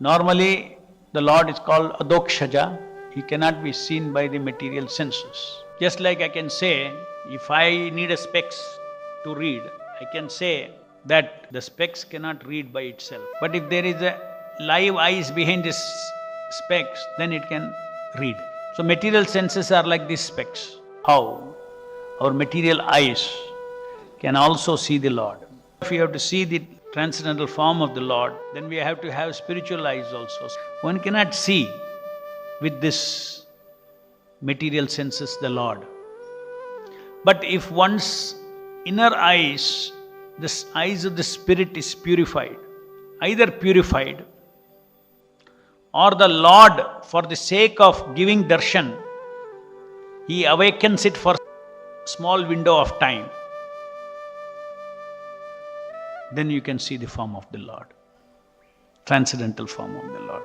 Normally, the Lord is called Adokshaja. He cannot be seen by the material senses. Just like I can say, if I need a specs to read, I can say that the specs cannot read by itself. But if there is a live eyes behind this specs, then it can read. So material senses are like these specs. How our material eyes can also see the Lord. If you have to see the transcendental form of the Lord, then we have to have spiritual eyes also. One cannot see with this material senses the Lord. But if one's inner eyes, the eyes of the spirit is purified, either purified or the Lord, for the sake of giving darshan, He awakens it for a small window of time, then you can see the form of the Lord, transcendental form of the Lord.